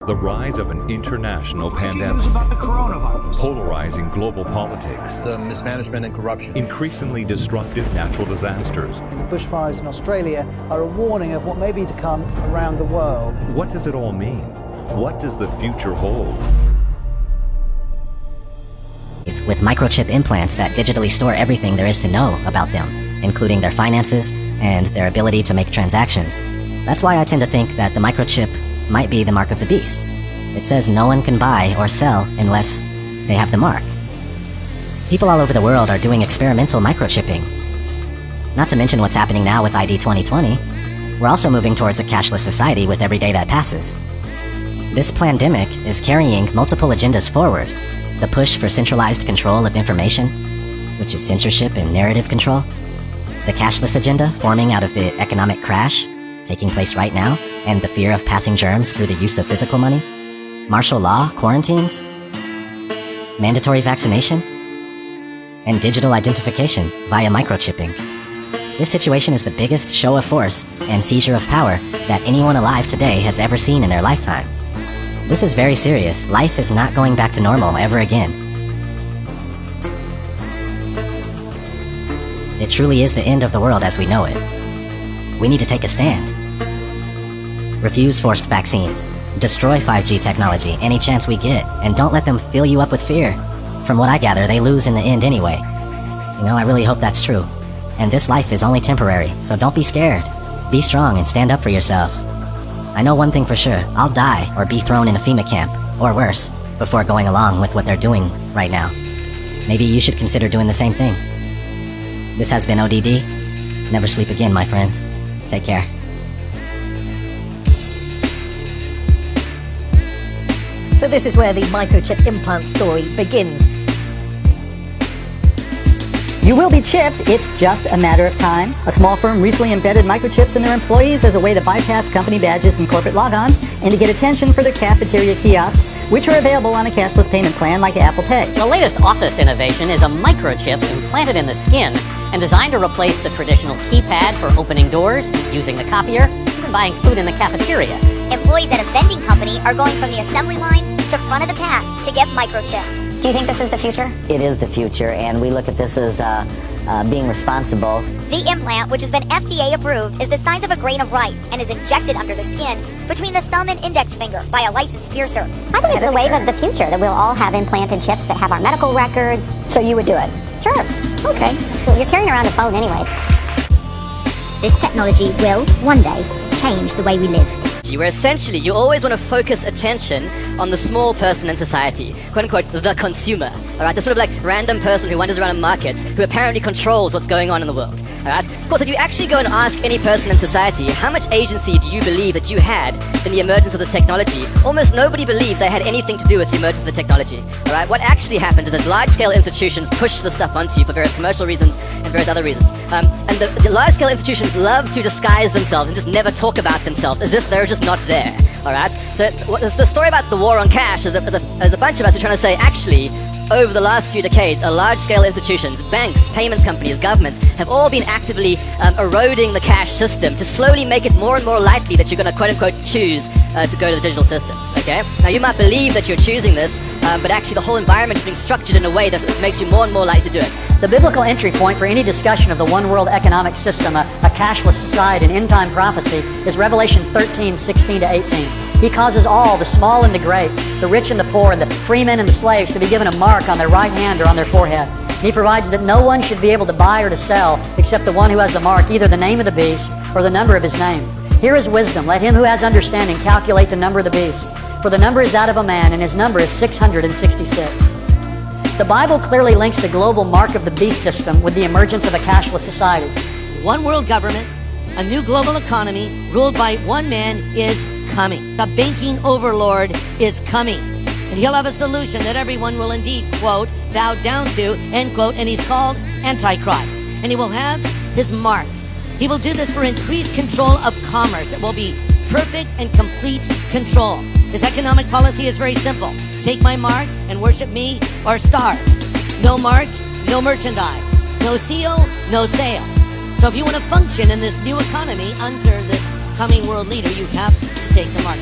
The rise of an international pandemic, News about the coronavirus. polarizing global politics, The mismanagement and corruption. increasingly destructive natural disasters. The bushfires in Australia are a warning of what may be to come around the world. What does it all mean? What does the future hold? With microchip implants that digitally store everything there is to know about them, including their finances and their ability to make transactions. That's why I tend to think that the microchip might be the mark of the beast. It says no one can buy or sell unless they have the mark. People all over the world are doing experimental microchipping. Not to mention what's happening now with ID 2020, we're also moving towards a cashless society with every day that passes. This pandemic is carrying multiple agendas forward. The push for centralized control of information, which is censorship and narrative control. The cashless agenda forming out of the economic crash taking place right now, and the fear of passing germs through the use of physical money. Martial law, quarantines, mandatory vaccination, and digital identification via microchipping. This situation is the biggest show of force and seizure of power that anyone alive today has ever seen in their lifetime. This is very serious. Life is not going back to normal ever again. It truly is the end of the world as we know it. We need to take a stand. Refuse forced vaccines. Destroy 5G technology any chance we get, and don't let them fill you up with fear. From what I gather, they lose in the end anyway. You know, I really hope that's true. And this life is only temporary, so don't be scared. Be strong and stand up for yourselves. I know one thing for sure, I'll die or be thrown in a FEMA camp, or worse, before going along with what they're doing right now. Maybe you should consider doing the same thing. This has been ODD. Never sleep again, my friends. Take care. So this is where the microchip implant story begins. You will be chipped, it's just a matter of time. A small firm recently embedded microchips in their employees as a way to bypass company badges and corporate logons and to get attention for their cafeteria kiosks, which are available on a cashless payment plan like Apple Pay. The latest office innovation is a microchip implanted in the skin and designed to replace the traditional keypad for opening doors, using the copier, even buying food in the cafeteria. Employees at a vending company are going from the assembly line to front of the pack to get microchipped. Do you think this is the future? It is the future, and we look at this as being responsible. The implant, which has been FDA approved, is the size of a grain of rice and is injected under the skin between the thumb and index finger by a licensed piercer. I think it's the wave of the future that we'll all have implanted chips that have our medical records. So you would do it? Sure. Okay. You're carrying around a phone anyway. This technology will, one day, change the way we live. Where essentially you always want to focus attention on the small person in society, quote unquote, the consumer, alright? The sort of like random person who wanders around in markets, who apparently controls what's going on in the world, alright? Of course, if you actually go and ask any person in society, how much agency do you believe that you had in the emergence of this technology? Almost nobody believes they had anything to do with the emergence of the technology, alright? What actually happens is that large-scale institutions push the stuff onto you for various commercial reasons and various other reasons. And the large-scale institutions love to disguise themselves and just never talk about themselves as if they're just not there, alright? So the story about the war on cash is a bunch of us are trying to say, actually, over the last few decades, large-scale institutions, banks, payments companies, governments, have all been actively eroding the cash system to slowly make it more and more likely that you're going to quote-unquote choose to go to the digital systems, okay? Now, you might believe that you're choosing this, but actually the whole environment is being structured in a way that makes you more and more likely to do it. The biblical entry point for any discussion of the one world economic system, a cashless society, an end-time prophecy, is Revelation 13:16-18. He causes all, the small and the great, the rich and the poor, and the free men and the slaves to be given a mark on their right hand or on their forehead. And he provides that no one should be able to buy or to sell except the one who has the mark, either the name of the beast or the number of his name. Here is wisdom. Let him who has understanding calculate the number of the beast. For the number is that of a man, and his number is 666. The Bible clearly links the global mark of the beast system with the emergence of a cashless society. One world government, a new global economy ruled by one man is coming. The banking overlord is coming. And he'll have a solution that everyone will indeed, quote, bow down to, end quote, and he's called Antichrist. And he will have his mark. He will do this for increased control of commerce. It will be perfect and complete control. His economic policy is very simple. Take my mark and worship me or starve. No mark, no merchandise. No seal, no sale. So if you want to function in this new economy under this coming world leader, you have to take the mark.